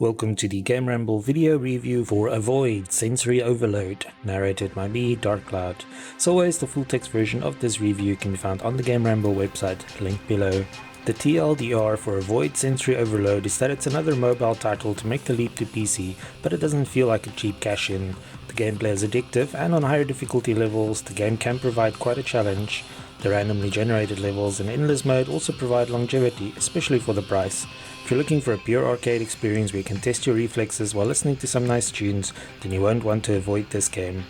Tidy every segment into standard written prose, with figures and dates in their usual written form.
Welcome to the GAMERamble video review for Avoid Sensory Overload, narrated by me, Darkcloud. As always, the full text version of this review can be found on the GAMERamble website, linked below. The TLDR for Avoid Sensory Overload is that it's another mobile title to make the leap to PC, but it doesn't feel like a cheap cash-in. The gameplay is addictive, and on higher difficulty levels, the game can provide quite a challenge. The randomly generated levels in endless mode also provide longevity, especially for the price. If you're looking for a pure arcade experience where you can test your reflexes while listening to some nice tunes, then you won't want to avoid this game.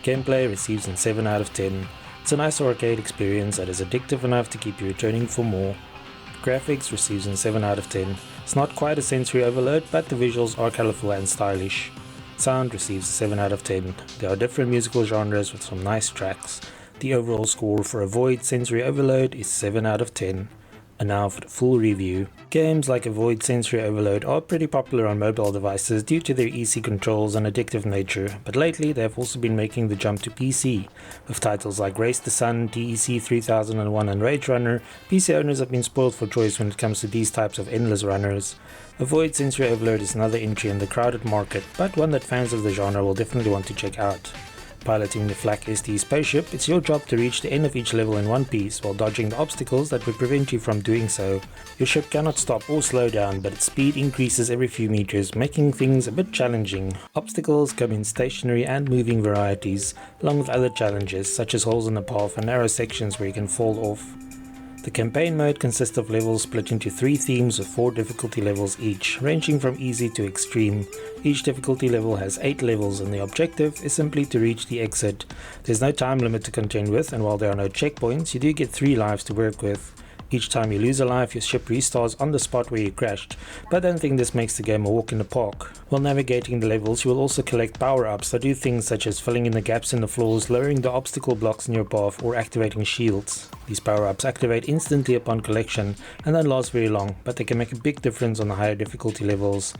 Gameplay receives an 7 out of 10. It's a nice arcade experience that is addictive enough to keep you returning for more. Graphics receives an 7 out of 10. It's not quite a sensory overload, but the visuals are colourful and stylish. Sound receives a 7 out of 10. There are different musical genres with some nice tracks. The overall score for Avoid Sensory Overload is 7 out of 10. And now for the full review. Games like Avoid Sensory Overload are pretty popular on mobile devices due to their easy controls and addictive nature, but lately they have also been making the jump to PC. With titles like Race the Sun, DEC 3001 and Rage Runner, PC owners have been spoiled for choice when it comes to these types of endless runners. Avoid Sensory Overload is another entry in the crowded market, but one that fans of the genre will definitely want to check out. Piloting the Flak ST spaceship, it's your job to reach the end of each level in one piece while dodging the obstacles that would prevent you from doing so. Your ship cannot stop or slow down, but its speed increases every few meters, making things a bit challenging. Obstacles come in stationary and moving varieties, along with other challenges such as holes in the path and narrow sections where you can fall off. The campaign mode consists of levels split into 3 themes with 4 difficulty levels each, ranging from easy to extreme. Each difficulty level has 8 levels and the objective is simply to reach the exit. There's no time limit to contend with, and while there are no checkpoints, you do get 3 lives to work with. Each time you lose a life, your ship restarts on the spot where you crashed, but I don't think this makes the game a walk in the park. While navigating the levels, you will also collect power-ups that do things such as filling in the gaps in the floors, lowering the obstacle blocks in your path, or activating shields. These power-ups activate instantly upon collection and don't last very long, but they can make a big difference on the higher difficulty levels.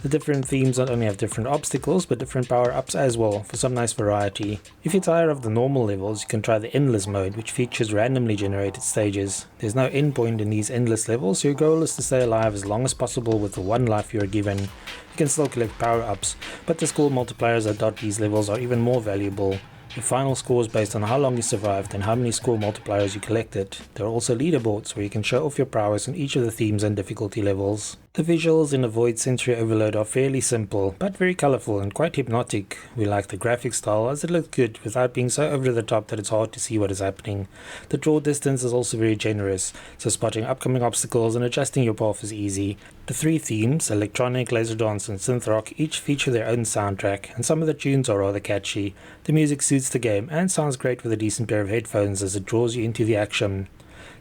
The different themes not only have different obstacles, but different power-ups as well, for some nice variety. If you're tired of the normal levels, you can try the endless mode, which features randomly generated stages. There's no end point in these endless levels, so your goal is to stay alive as long as possible with the 1 life you are given. You can still collect power-ups, but the score multipliers that dot these levels are even more valuable. Your final score is based on how long you survived and how many score multipliers you collected. There are also leaderboards where you can show off your prowess on each of the themes and difficulty levels. The visuals in Avoid Sensory Overload are fairly simple, but very colourful and quite hypnotic. We like the graphic style as it looks good without being so over the top that it's hard to see what is happening. The draw distance is also very generous, so spotting upcoming obstacles and adjusting your path is easy. The 3 themes, electronic, laser dance and synth rock, each feature their own soundtrack, and some of the tunes are rather catchy. The music suits the game and sounds great with a decent pair of headphones as it draws you into the action.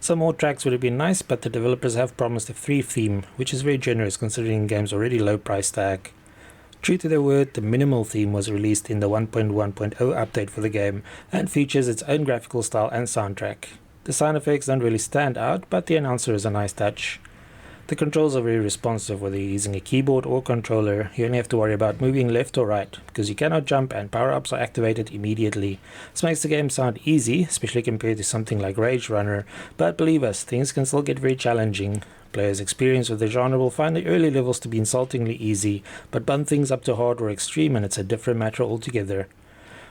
Some more tracks would have been nice, but the developers have promised a free theme, which is very generous considering the game's already low price tag. True to their word, the minimal theme was released in the 1.1.0 update for the game and features its own graphical style and soundtrack. The sound effects don't really stand out, but the announcer is a nice touch. The controls are very responsive whether you're using a keyboard or controller. You only have to worry about moving left or right, because you cannot jump and power-ups are activated immediately. This makes the game sound easy, especially compared to something like Rage Runner, but believe us, things can still get very challenging. Players experienced with the genre will find the early levels to be insultingly easy, but bump things up to hard or extreme and it's a different matter altogether.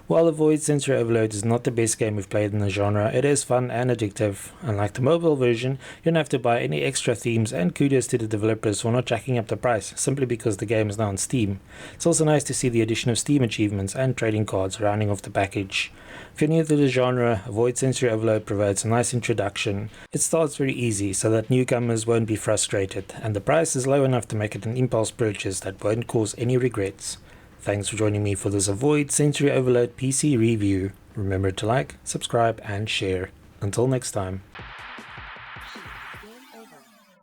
While Avoid Sensory Overload is not the best game we've played in the genre, it is fun and addictive. Unlike the mobile version, you don't have to buy any extra themes, and kudos to the developers for not jacking up the price simply because the game is now on Steam. It's also nice to see the addition of Steam achievements and trading cards rounding off the package. If you're new to the genre, Avoid Sensory Overload provides a nice introduction. It starts very easy so that newcomers won't be frustrated, and the price is low enough to make it an impulse purchase that won't cause any regrets. Thanks for joining me for this Avoid Sensory Overload PC review. Remember to like, subscribe and share. Until next time.